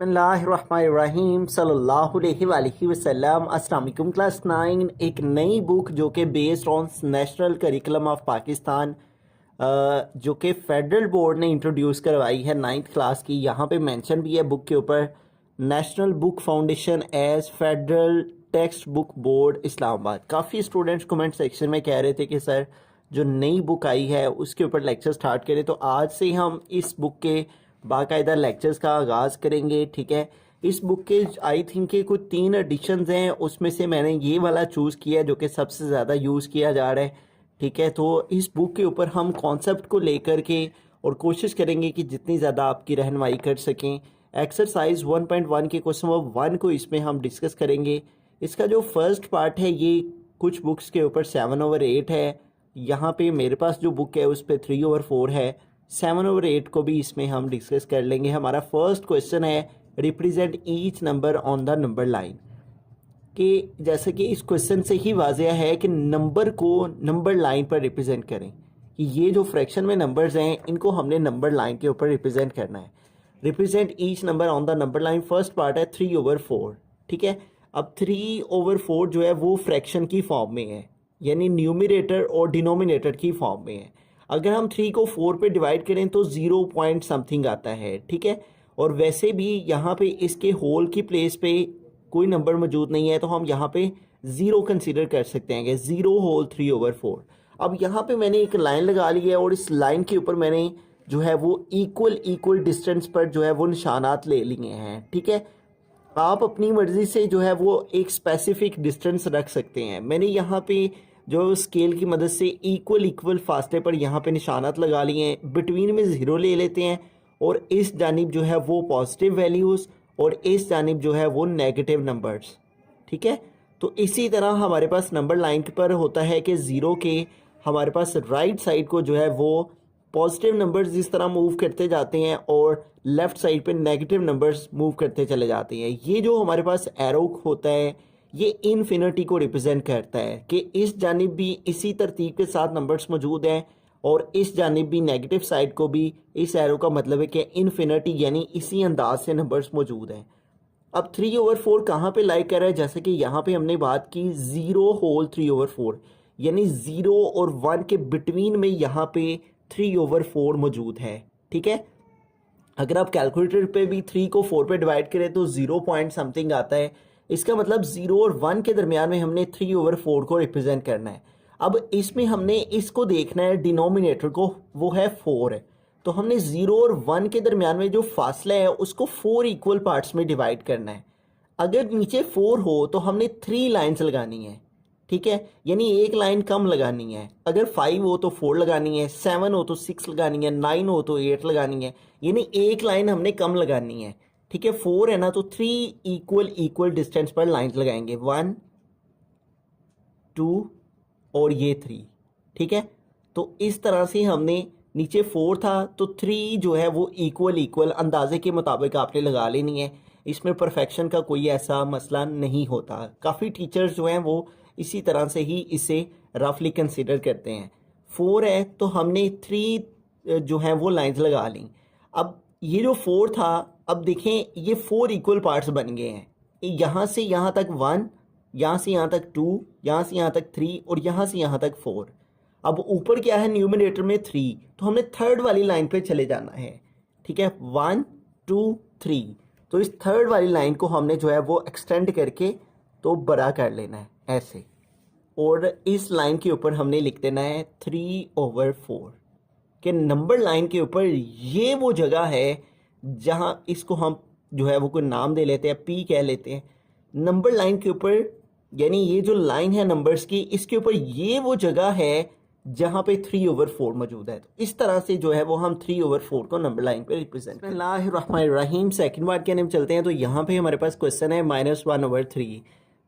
बिस्मिल्लाहिर्रहमानिर्रहीम सल्लल्लाहु अलैहि वसल्लम। अस्सलाम वालेकुम क्लास 9। एक नई बुक जो कि based on national curriculum of Pakistan जो कि फेडरल बोर्ड ने इंट्रोड्यूस करवाई है 9th क्लास की। यहाँ पे मेंशन भी है बुक के ऊपर, National Book Foundation as Federal Textbook Board Islamabad. काफ़ी स्टूडेंट्स कमेंट सेक्शन में कह रहे थे कि सर जो नई बुक आई है उसके ऊपर लेक्चर स्टार्ट करें, तो आज से हम इस बुक के बाकायदा लेक्चर्स का आगाज़ करेंगे। ठीक है, इस बुक के आई थिंक के कुछ 3 एडिशंस हैं, उसमें से मैंने ये वाला चूज़ किया है जो कि सबसे ज़्यादा यूज़ किया जा रहा है। ठीक है, तो इस बुक के ऊपर हम कॉन्सेप्ट को लेकर के और कोशिश करेंगे कि जितनी ज़्यादा आपकी रहनुमाई कर सकें। एक्सरसाइज 1.1 के क्वेश्चन नंबर 1 को इसमें हम डिस्कस करेंगे। इसका जो फर्स्ट पार्ट है ये कुछ बुक्स के ऊपर 7/8 है। यहाँ पे मेरे पास जो बुक है उस पर 3/4 है। 7/8 को भी इसमें हम डिस्कस कर लेंगे। हमारा फर्स्ट क्वेश्चन है represent each number on the number line. कि जैसे कि इस क्वेश्चन से ही वाज़ेह है कि नंबर को नंबर लाइन पर रिप्रेजेंट करें, कि ये जो फ्रैक्शन में नंबर्स हैं इनको हमने नंबर लाइन के ऊपर रिप्रेजेंट करना है। Represent each number on the number line, first part है 3/4। ठीक है, अब 3/4 जो है वो फ्रैक्शन की फॉर्म में है, यानी न्यूमरेटर और डिनोमिनेटर की फॉर्म में है। अगर हम 3 को 4 पे डिवाइड करें तो 0 पॉइंट समथिंग आता है। ठीक है, और वैसे भी यहाँ पे इसके होल की प्लेस पे कोई नंबर मौजूद नहीं है, तो हम यहाँ पे 0 कंसीडर कर सकते हैं कि 0 होल 3/4। अब यहाँ पे मैंने एक लाइन लगा ली है और इस लाइन के ऊपर मैंने जो है वो इक्वल डिस्टेंस पर जो है वो निशानात ले लिए हैं। ठीक है, आप अपनी मर्ज़ी से जो है वो एक स्पेसिफिक डिस्टेंस रख सकते हैं। मैंने यहाँ पे जो स्केल की मदद से इक्वल फासले पर यहाँ पे निशानात लगा लिए हैं। बिटवीन में 0 ले लेते हैं और इस जानिब जो है वो पॉजिटिव वैल्यूज़ और इस जानिब जो है वो नेगेटिव नंबर्स। ठीक है, तो इसी तरह हमारे पास नंबर लाइन पर होता है कि 0 के हमारे पास राइट साइड को जो है वो पॉजिटिव नंबर्स जिस तरह मूव करते जाते हैं और लेफ़्ट साइड पे नेगेटिव नंबर्स मूव करते चले जाते हैं। ये जो हमारे पास एरो होता है ये इन्फिनिटी को रिप्रेजेंट करता है कि इस जानिब भी इसी तरतीब के साथ नंबर्स मौजूद हैं और इस जानिब भी नेगेटिव साइड को भी इस एरो का मतलब है कि इन्फिनिटी यानी इसी अंदाज से नंबर्स मौजूद हैं। अब 3/4 कहाँ पे लाइक कर रहा है, जैसे कि यहाँ पे हमने बात की 0 होल 3/4, यानी 0 और 1 के बिटवीन में यहाँ पे 3/4 मौजूद है। ठीक है, अगर आप कैलकुलेटर पे भी 3 को 4 पे डिवाइड करें तो 0 पॉइंट समथिंग आता है। इसका मतलब 0 और 1 के दरमियान में हमने 3/4 को रिप्रेजेंट करना है। अब इसमें हमने इसको देखना है डिनोमिनेटर को, वो है 4 है, तो हमने 0 और 1 के दरमियान में जो फासला है उसको 4 इक्वल पार्ट्स में डिवाइड करना है। अगर नीचे 4 हो तो हमने 3 लाइन्स लगानी है। ठीक है, यानी एक लाइन कम लगानी है। अगर 5 हो तो 4 लगानी है, 7 हो तो 6 लगानी है, 9 हो तो 8 लगानी है, यानी एक लाइन हमने कम लगानी है। ठीक है, 4 है ना, तो 3 इक्वल डिस्टेंस पर लाइन्स लगाएंगे, 1 2 और ये 3। ठीक है, तो इस तरह से हमने नीचे 4 था तो 3 जो है वो इक्वल अंदाजे के मुताबिक आपने लगा लेनी है। इसमें परफेक्शन का कोई ऐसा मसला नहीं होता। काफ़ी टीचर्स जो हैं वो इसी तरह से ही इसे रफली कंसिडर करते हैं। 4 है तो हमने 3 जो है वो लाइंस लगा ली। अब ये जो 4 था, अब देखें ये 4 इक्वल पार्ट्स बन गए हैं। यहाँ से यहाँ तक 1, यहाँ से यहाँ तक 2, यहाँ से यहाँ तक 3 और यहाँ से यहाँ तक 4। अब ऊपर क्या है, न्यूमरेटर में 3, तो हमने थर्ड वाली लाइन पे चले जाना है। ठीक है, 1 2 3, तो इस थर्ड वाली लाइन को हमने जो है वो एक्सटेंड करके तो बड़ा कर लेना है ऐसे, और इस लाइन के ऊपर हमने लिख देना है 3/4 के नंबर लाइन के ऊपर। ये वो जगह है जहाँ इसको हम जो है वो कोई नाम दे लेते हैं, पी कह लेते हैं। नंबर लाइन के ऊपर यानी ये जो लाइन है नंबर्स की, इसके ऊपर ये वो जगह है जहाँ पे 3/4 मौजूद है। तो इस तरह से जो है वो हम 3/4 को नंबर लाइन पे रिप्रेजेंट। बिस्मिल्लाहिर्रहमानिर्रहीम, सेकंड पार्ट के अंदर चलते हैं। तो यहाँ पे हमारे पास क्वेश्चन है -1/3।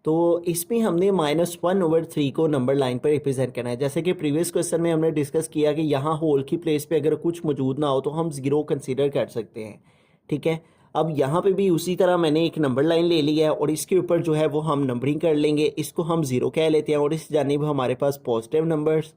तो इसमें हमने -1/3 को नंबर लाइन पर रिप्रेजेंट करना है। जैसे कि प्रीवियस क्वेश्चन में हमने डिस्कस किया कि यहाँ होल की प्लेस पे अगर कुछ मौजूद ना हो तो हम 0 कंसीडर कर सकते हैं। ठीक है, अब यहाँ पे भी उसी तरह मैंने एक नंबर लाइन ले ली है और इसके ऊपर जो है वो हम नंबरिंग कर लेंगे। इसको हम 0 कह लेते हैं और इस जानिब हमारे पास पॉजिटिव नंबर्स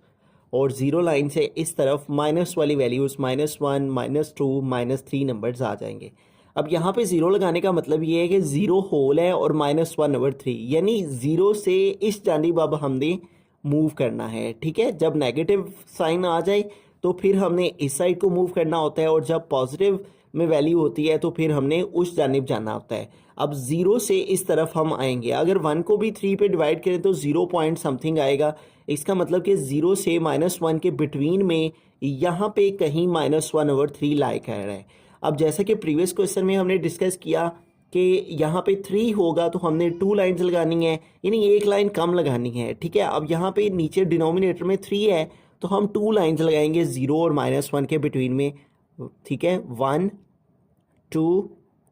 और 0 लाइन से इस तरफ माइनस वाली वैल्यूज़ -1 -2 -3 नंबर्स आ जाएंगे। अब यहाँ पे ज़ीरो लगाने का मतलब ये है कि ज़ीरो होल है और -1/3, यानी ज़ीरो से इस जानिब अब हमने मूव करना है। ठीक है, जब नेगेटिव साइन आ जाए तो फिर हमने इस साइड को मूव करना होता है, और जब पॉजिटिव में वैल्यू होती है तो फिर हमने उस जानिब जाना होता है। अब ज़ीरो से इस तरफ हम आएंगे, अगर 1 को भी 3 पे डिवाइड करें तो 0 पॉइंट समथिंग आएगा। इसका मतलब कि 0 से -1 के बिटवीन में यहाँ पे कहीं -1/3 लाई कर रहा है। अब जैसा कि प्रीवियस क्वेश्चन में हमने डिस्कस किया कि यहाँ पे 3 होगा तो हमने 2 लाइन्स लगानी है, यानी एक लाइन कम लगानी है। ठीक है, अब यहाँ पे नीचे डिनोमिनेटर में 3 है तो हम 2 लाइन्स लगाएंगे 0 और -1 के बिटवीन में। ठीक है, 1 2,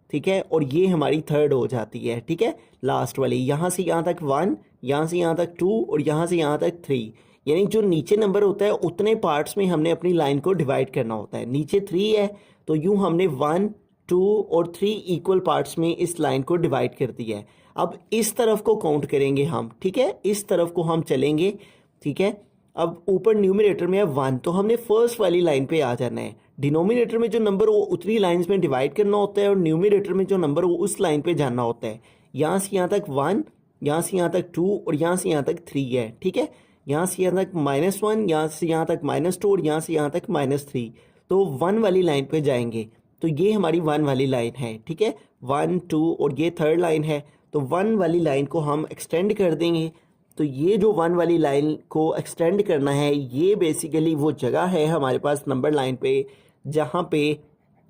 ठीक है, और ये हमारी थर्ड हो जाती है। ठीक है, लास्ट वाली, यहाँ से यहाँ तक 1, यहाँ से यहाँ तक 2 और यहाँ से यहाँ तक 3, यानी जो नीचे नंबर होता है उतने पार्ट्स में हमने अपनी लाइन को डिवाइड करना होता है। नीचे 3 है तो यूँ हमने 1 2 और 3 इक्वल पार्ट्स में इस लाइन को डिवाइड कर दिया है। अब इस तरफ को काउंट करेंगे हम। ठीक है, इस तरफ को हम चलेंगे। ठीक है, अब ऊपर न्यूमरेटर में है 1 तो हमने फर्स्ट वाली लाइन पे आ जाना है। डिनोमिनेटर में जो नंबर वो उतनी लाइंस में डिवाइड करना होता है और न्यूमरेटर में जो नंबर वो उस लाइन पे जाना होता है। यहाँ से यहाँ तक 1, यहाँ से यहाँ तक 2 और यहाँ से यहाँ तक 3 है। ठीक है, यहाँ से यहाँ तक -1, यहाँ से यहाँ तक -2 और यहाँ से यहाँ तक -3, तो 1 वाली लाइन पे जाएंगे। तो ये हमारी 1 वाली लाइन है। ठीक है, 1 2 और ये थर्ड लाइन है, तो 1 वाली लाइन को हम एक्सटेंड कर देंगे। तो ये जो 1 वाली लाइन को एक्सटेंड करना है, ये बेसिकली वो जगह है हमारे पास नंबर लाइन पे जहाँ पे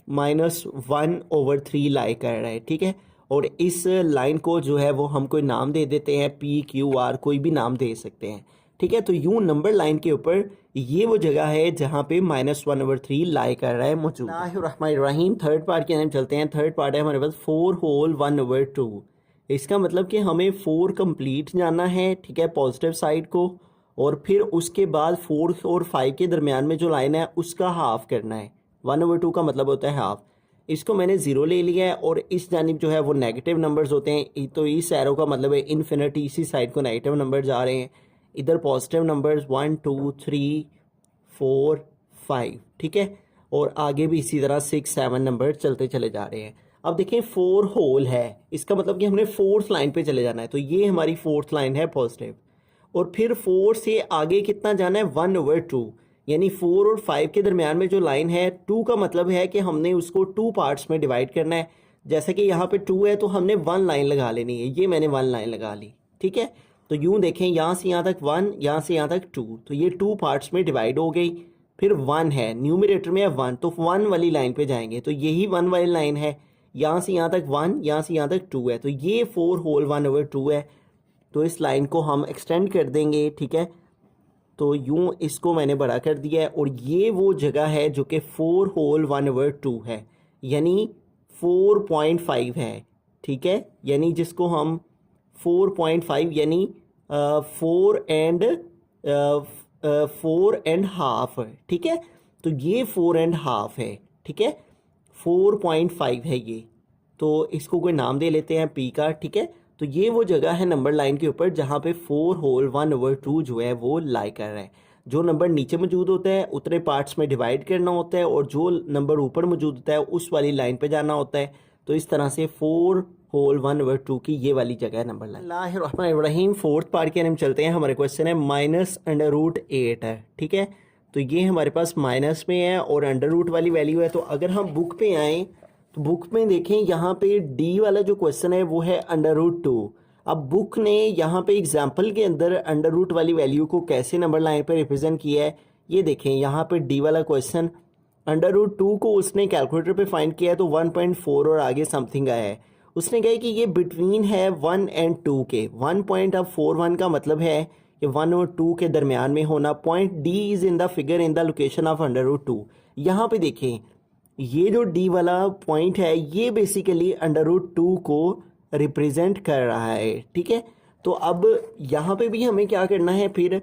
-1/3 लाई कर रहा है। ठीक है, और इस लाइन को जो है वो हम कोई नाम दे देते हैं, PQR, कोई भी नाम दे सकते हैं। ठीक है, तो यूं नंबर लाइन के ऊपर ये वो जगह है जहाँ पे -1/3 लाई कर रहा है मौजूद। बिस्मिल्लाहिर्रहमानिर्रहीम, थर्ड पार्ट के अंदर चलते हैं। थर्ड पार्ट है हमारे पास 4 होल 1/2। इसका मतलब कि हमें 4 कंप्लीट जाना है। ठीक है, पॉजिटिव साइड को, और फिर उसके बाद 4 और 5 के दरमियान में जो लाइन है उसका हाफ करना है। 1/2 का मतलब होता है हाफ। इसको मैंने 0 ले लिया है और इस जानिब जो है वो नेगेटिव नंबर्स होते हैं, तो इस एरो का मतलब है इन्फिनिटी, इसी साइड को नेगेटिव नंबर जा रहे हैं। इधर पॉजिटिव नंबर्स 1 2 3 4 5। ठीक है, और आगे भी इसी तरह 6 7 नंबर चलते चले जा रहे हैं। अब देखें 4 होल है, इसका मतलब कि हमने 4th लाइन पे चले जाना है, तो ये हमारी 4th लाइन है पॉजिटिव। और फिर 4 से आगे कितना जाना है, 1/2, यानी 4 और 5 के दरमियान में जो लाइन है 2 का मतलब है कि हमने उसको 2 पार्ट्स में डिवाइड करना है। जैसे कि यहाँ पे 2 है तो हमने 1 लाइन लगा लेनी है, ये मैंने 1 लाइन लगा ली। ठीक है, तो यूँ देखें यहाँ से यहाँ तक 1, यहाँ से यहाँ तक 2, तो ये 2 पार्ट्स में डिवाइड हो गई। फिर 1 है, न्यूमरेटर में है 1, तो 1 वाली लाइन पे जाएंगे, तो यही 1 वाली लाइन है। यहाँ से यहाँ तक 1, यहाँ से यहाँ तक 2 है, तो ये 4 होल 1/2 है। तो इस लाइन को हम एक्सटेंड कर देंगे। ठीक है, तो यूँ इसको मैंने बड़ा कर दिया है, और ये वो जगह है जो कि 4 होल 1/2 है, यानी 4.5 है। ठीक है, यानी जिसको हम 4.5 यानी 4 एंड हाफ। ठीक है, तो ये 4 एंड हाफ है। ठीक है, 4.5 है ये, तो इसको कोई नाम दे लेते हैं P का। ठीक है, तो ये वो जगह है नंबर लाइन के ऊपर जहाँ पे 4 होल 1/2 जो है वो लाई कर रहा है। जो नंबर नीचे मौजूद होता है उतने पार्ट्स में डिवाइड करना होता है, और जो नंबर ऊपर मौजूद होता है उस वाली लाइन पे जाना होता है। तो इस तरह से 4 होल 1/2 की ये वाली जगह है नंबर लाइन। बिस्मिल्लाहिर्रहमानिर्रहीम, 4th पार्ट के हम चलते हैं। हमारे क्वेश्चन है -√8 है। ठीक है, तो ये हमारे पास माइनस में है और अंडर रूट वाली वैल्यू है। तो अगर हम बुक पे आएँ तो बुक में देखें, यहाँ पे डी वाला जो क्वेश्चन है वो है √2। अब बुक ने यहाँ पे एग्जाम्पल के अंदर अंडर रूट वाली वैल्यू को कैसे नंबर लाइन पे रिप्रेजेंट किया है, ये देखें। यहाँ पे डी वाला क्वेश्चन √2 को उसने कैलकुलेटर पे फाइंड किया है, तो 1.4 और आगे समथिंग आया है। उसने कहा कि ये बिटवीन है 1 और 2 के। 1.41 का मतलब है कि 1 और 2 के दरमियान में होना। Point D is in the figure in the location of √2। यहाँ पे देखें, ये जो डी वाला पॉइंट है ये बेसिकली √2 को रिप्रेजेंट कर रहा है। ठीक है, तो अब यहाँ पे भी हमें क्या करना है, फिर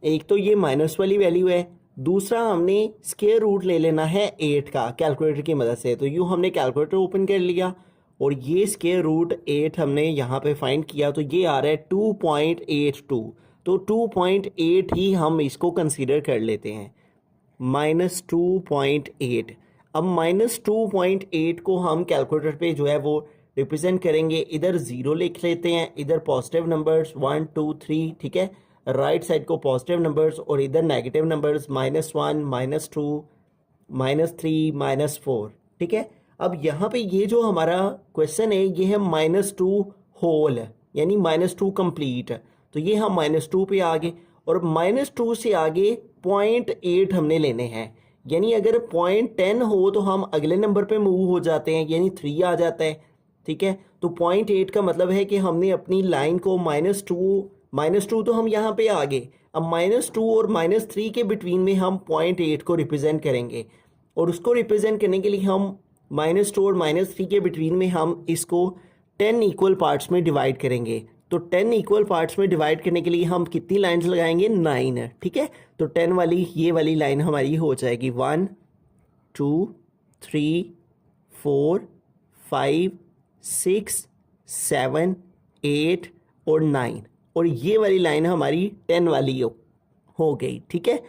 एक तो ये माइनस वाली वैल्यू है, दूसरा हमने स्क्वायर रूट ले लेना है 8 का कैलकुलेटर की मदद से। तो यूँ हमने कैलकुलेटर ओपन कर लिया और ये स्क्वायर रूट 8 हमने यहाँ पे फाइंड किया, तो ये आ रहा है 2.82। तो 2.8 ही हम इसको कंसीडर कर लेते हैं, -2.8। अब -2.8 को हम कैलकुलेटर पे जो है वो रिप्रेजेंट करेंगे, इधर 0 लिख लेते हैं, इधर पॉजिटिव नंबर्स 1 2 3, ठीक है, राइट साइड को पॉजिटिव नंबर्स और इधर नेगेटिव नंबर्स -1 -2 -3 -4, ठीक है। अब यहाँ पे ये जो हमारा क्वेश्चन है ये है -2 होल यानी -2 कंप्लीट, तो ये हम -2 पे आ गए और -2 से आगे 0.8 हमने लेने हैं, यानी अगर 0.10 हो तो हम अगले नंबर पे मूव हो जाते हैं, यानी 3 आ जाता है, ठीक है। तो 0.8 का मतलब है कि हमने अपनी लाइन को -2 तो हम यहाँ पे आ गए, अब -2 और -3 के बिटवीन में हम 0.8 को रिप्रेजेंट करेंगे और उसको रिप्रेजेंट करने के लिए हम -2 और -3 के बिटवीन में हम इसको 10 इक्वल पार्ट्स में डिवाइड करेंगे। तो 10 इक्वल पार्ट्स में डिवाइड करने के लिए हम कितनी लाइंस लगाएंगे, 9, ठीक है। तो 10 वाली ये वाली लाइन हमारी हो जाएगी 1 2 3 4 5 6 7 8 और 9, और ये वाली लाइन हमारी 10 वाली हो गई, ठीक है।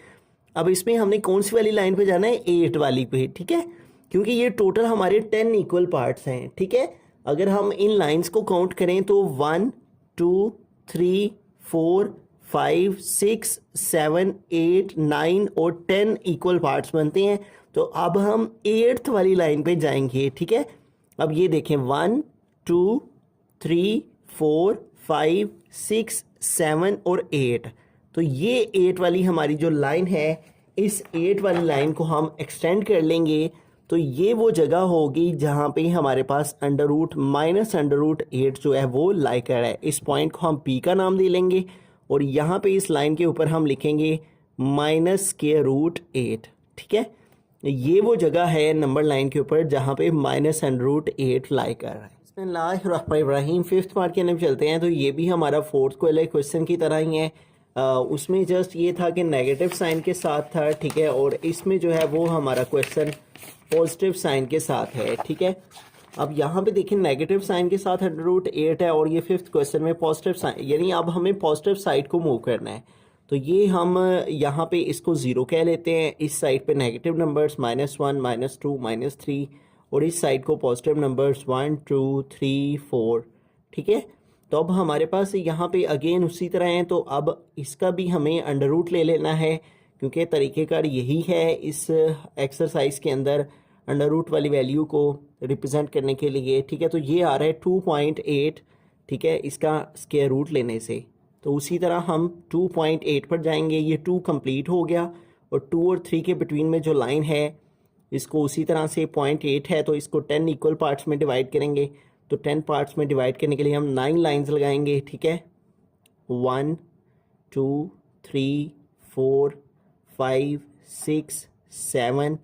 अब इसमें हमने कौन सी वाली लाइन पे जाना है, 8 वाली पे, ठीक है, क्योंकि ये टोटल हमारे 10 इक्वल पार्ट्स हैं, ठीक है। अगर हम इन लाइंस को काउंट करें तो 1 2 3 4 5 6 7 8 9 और 10 इक्वल पार्ट्स बनते हैं। तो अब हम 8th वाली लाइन पे जाएंगे, ठीक है। अब ये देखें 1 2 3 4 5 6 7 और 8, तो ये 8 वाली हमारी जो लाइन है, इस 8 वाली लाइन को हम एक्सटेंड कर लेंगे, तो ये वो जगह होगी जहाँ पे हमारे पास √-√8 जो है वो लाई कर रहा है। इस पॉइंट को हम P का नाम दे लेंगे और यहाँ पे इस लाइन के ऊपर हम लिखेंगे -√8, ठीक है। ये वो जगह है नंबर लाइन के ऊपर जहाँ पे -√8 लाई कर रहा है। बिस्मिल्लाहिर्रहमानिर्रहीम, 5th पार्ट के अंदर चलते हैं। तो ये भी हमारा 4th क्वेश्चन की तरह ही है, उसमें जस्ट ये था कि नेगेटिव साइन के साथ था, ठीक है, और इसमें जो है वो हमारा क्वेश्चन पॉजिटिव साइन के साथ है, ठीक है। अब यहाँ पे देखिए नेगेटिव साइन के साथ √8 है और ये 5th क्वेश्चन में पॉजिटिव साइन, यानी अब हमें पॉजिटिव साइड को मूव करना है। तो ये हम यहाँ पे इसको 0 कह लेते हैं, इस साइड पे नेगेटिव नंबर्स -1 -2 -3 और इस साइड को पॉजिटिव नंबर्स 1 2 3 4, ठीक है। तो अब हमारे पास यहाँ पे अगेन उसी तरह है, तो अब इसका भी हमें √ ले लेना है, क्योंकि तरीक़ेकार यही है इस एक्सरसाइज के अंदर √ वाली वैल्यू को रिप्रेजेंट करने के लिए, ठीक है। तो ये आ रहा है 2.8, ठीक है, इसका स्क्वायर रूट लेने से। तो उसी तरह हम 2.8 पर जाएंगे, ये 2 कंप्लीट हो गया और 2 और 3 के बिटवीन में जो लाइन है इसको उसी तरह से 0.8 है, तो इसको 10 इक्वल पार्ट्स में डिवाइड करेंगे। तो 10 पार्ट्स में डिवाइड करने के लिए हम 9 लाइंस लगाएंगे, ठीक है, 1 2 3 4 5 6 7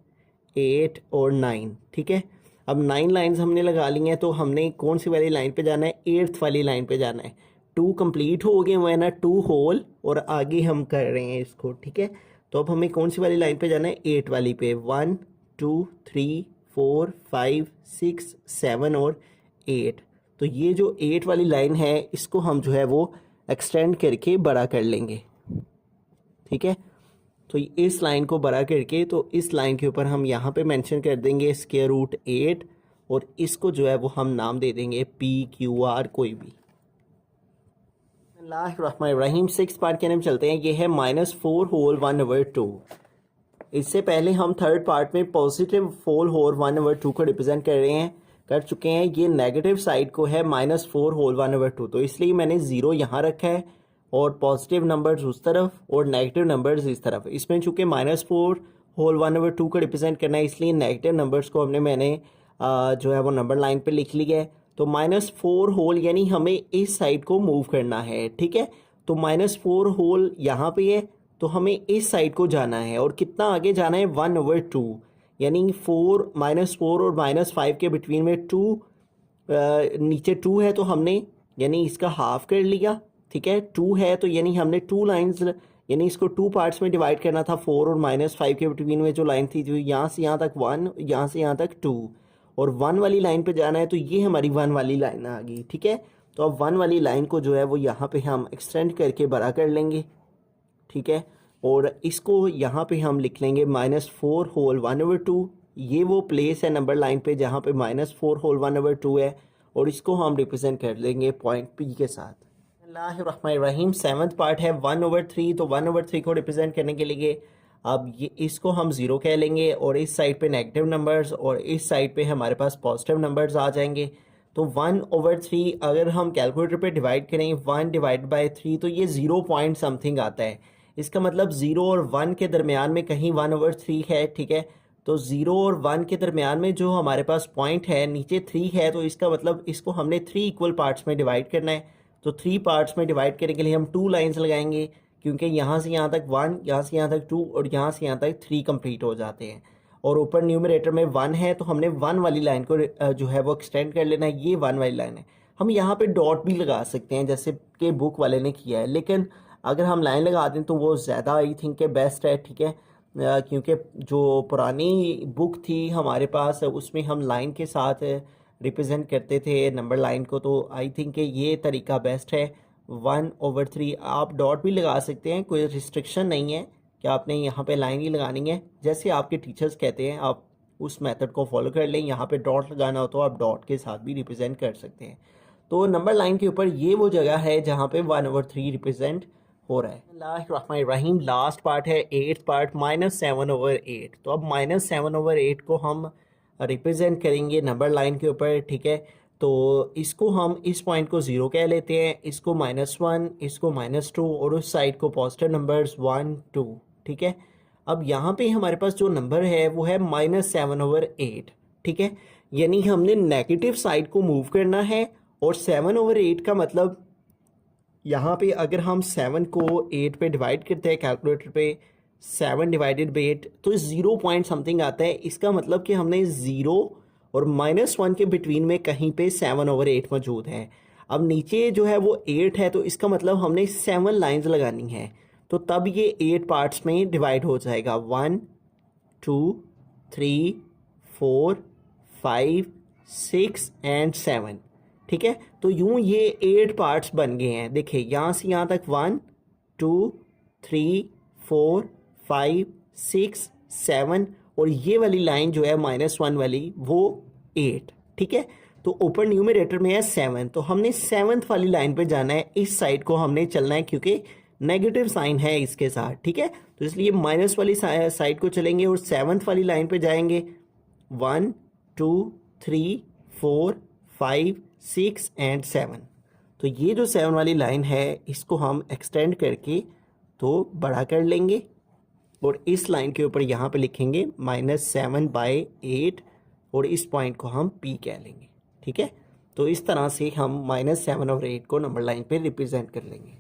8 और 9, ठीक है। अब 9 लाइंस हमने लगा ली हैं, तो हमने कौन सी वाली लाइन पे जाना है, 8th वाली लाइन पे जाना है। 2 कंप्लीट हो गए हुए हैं ना, 2 होल, और आगे हम कर रहे हैं इसको, ठीक है। तो अब हमें कौन सी वाली लाइन पे जाना है, 8 वाली पे, 1 2 3 4 5 6 7 और 8। तो ये जो 8 वाली लाइन है इसको हम जो है वो एक्सटेंड करके बड़ा कर लेंगे, ठीक है। तो इस लाइन को बड़ा करके, तो इस लाइन के ऊपर हम यहाँ पे मेंशन कर देंगे √8 और इसको जो है वो हम नाम दे देंगे PQR कोई भी। बिस्मिल्लाहिर्रहमानिर्रहीम, 6th पार्ट के अंदर चलते हैं। ये है -4 होल 1/2। इससे पहले हम 3rd पार्ट में पॉजिटिव 4 होल 1/2 को रिप्रेजेंट कर चुके हैं। ये नेगेटिव साइड को है -4 होल 1/2, तो इसलिए मैंने 0 यहाँ रखा है और पॉजिटिव नंबर्स उस तरफ और नेगेटिव नंबर्स इस तरफ। इसमें चूंकि -4 होल 1/2 को रिप्रेजेंट करना है, इसलिए नेगेटिव नंबर्स को मैंने जो है वो नंबर लाइन पे लिख लिया है। तो -4 होल यानी हमें इस साइड को मूव करना है, ठीक है। तो -4 होल यहाँ पे है, तो हमें इस साइड को जाना है और कितना आगे जाना है, 1/2, यानी -4 और -5 के बिटवीन में 2, नीचे 2 है तो हमने यानी इसका हाफ कर लिया, ठीक है। 2 है तो यानी हमने 2 लाइंस, यानी इसको 2 पार्ट्स में डिवाइड करना था। 4 और -5 के बिटवीन में जो लाइन थी, जो यहाँ से यहाँ तक 1, यहाँ से यहाँ तक 2, और 1 वाली लाइन पे जाना है, तो ये हमारी 1 वाली लाइन आ गई, ठीक है। तो अब 1 वाली लाइन को जो है वो यहाँ पे हम एक्सटेंड करके बड़ा कर लेंगे, ठीक है, और इसको यहाँ पे हम लिख लेंगे -4 होल 1/2, ये वो प्लेस है नंबर लाइन पे जहाँ पे -4 होल 1/2 है, और इसको हम रिप्रेजेंट कर लेंगे पॉइंट पी के साथ। बिस्मिल्लाहिर्रहमानिर्रहीम, 7th पार्ट है 1/3। तो 1/3 को रिप्रेजेंट करने के लिए अब ये इसको हम ज़ीरो कह लेंगे, और इस साइड पे नेगेटिव नंबर्स और इस साइड पे हमारे पास पॉजिटिव नंबर्स आ जाएंगे। तो 1/3 अगर हम कैलकुलेटर पे डिवाइड करें 1/3 तो ये 0 पॉइंट समथिंग आता है। इसका मतलब 0 और 1 के दरमियान में कहीं 1/3 है, ठीक है। तो 0 और 1 के दरमियान में जो हमारे पास पॉइंट है नीचे 3 है, तो इसका मतलब इसको हमने 3 इक्वल पार्ट्स में डिवाइड करना है। तो 3 पार्ट्स में डिवाइड करने के लिए हम 2 लाइन्स लगाएंगे, क्योंकि यहाँ से यहाँ तक 1, यहाँ से यहाँ तक 2 और यहाँ से यहाँ तक 3 कंप्लीट हो जाते हैं। और ऊपर न्यूमरेटर में 1 है, तो हमने 1 वाली लाइन को जो है वो एक्सटेंड कर लेना है। ये 1 वाली लाइन है। हम यहाँ पे डॉट भी लगा सकते हैं जैसे कि बुक वाले ने किया है, लेकिन अगर हम लाइन लगा दें तो वो ज़्यादा आई थिंक के बेस्ट है, ठीक है। क्योंकि जो पुरानी बुक थी हमारे पास उसमें हम लाइन के साथ रिप्रेजेंट करते थे नंबर लाइन को, तो आई थिंक ये तरीका बेस्ट है 1/3। आप डॉट भी लगा सकते हैं, कोई रिस्ट्रिक्शन नहीं है कि आपने यहाँ पे लाइन ही लगानी है। जैसे आपके टीचर्स कहते हैं आप उस मेथड को फॉलो कर लें। यहाँ पे डॉट लगाना हो तो आप डॉट के साथ भी रिप्रेजेंट कर सकते हैं। तो नंबर लाइन के ऊपर ये वो जगह है जहाँ पे 1/3 रिप्रेजेंट हो रहा है। बिस्मिल्लाहिर्रहमानिर्रहीम, लास्ट पार्ट है 8th पार्ट -7/8। तो अब -7/8 को हम रिप्रेजेंट करेंगे नंबर लाइन के ऊपर, ठीक है। तो इसको हम इस पॉइंट को 0 कह लेते हैं, इसको -1, इसको -2 और उस साइड को पॉजिटिव नंबर्स 1 2, ठीक है। अब यहाँ पे हमारे पास जो नंबर है वो है -7/8, ठीक है। यानी हमने नेगेटिव साइड को मूव करना है, और 7/8 का मतलब यहाँ पे अगर हम 7 को 8 पे डिवाइड करते हैं कैलकुलेटर पे, 7 डिवाइडेड बाई 8 तो 0 पॉइंट समथिंग आता है। इसका मतलब कि हमने 0 और -1 के बिटवीन में कहीं पे 7/8 मौजूद है। अब नीचे जो है वो 8 है, तो इसका मतलब हमने 7 लाइंस लगानी है, तो तब ये 8 पार्ट्स में डिवाइड हो जाएगा। 1 2 3 4 5 6 एंड 7, ठीक है। तो यूं ये 8 पार्ट्स बन गए हैं। देखिए यहाँ से यहाँ तक 1 2 3 4 5 6 7, और ये वाली लाइन जो है -1 वाली वो 8, ठीक है। तो ऊपर न्यूमरेटर में है 7, तो हमने 7th वाली लाइन पे जाना है। इस साइड को हमने चलना है क्योंकि नेगेटिव साइन है इसके साथ, ठीक है। तो इसलिए माइनस वाली साइड को चलेंगे और 7th वाली लाइन पे जाएंगे। 1 2 3 4 5 6 एंड 7। तो ये जो 7 वाली लाइन है इसको हम एक्सटेंड करके तो बड़ा कर लेंगे, और इस लाइन के ऊपर यहाँ पे लिखेंगे -7/8, और इस पॉइंट को हम P कह लेंगे, ठीक है। तो इस तरह से हम -7/8 को नंबर लाइन पे रिप्रेजेंट कर लेंगे।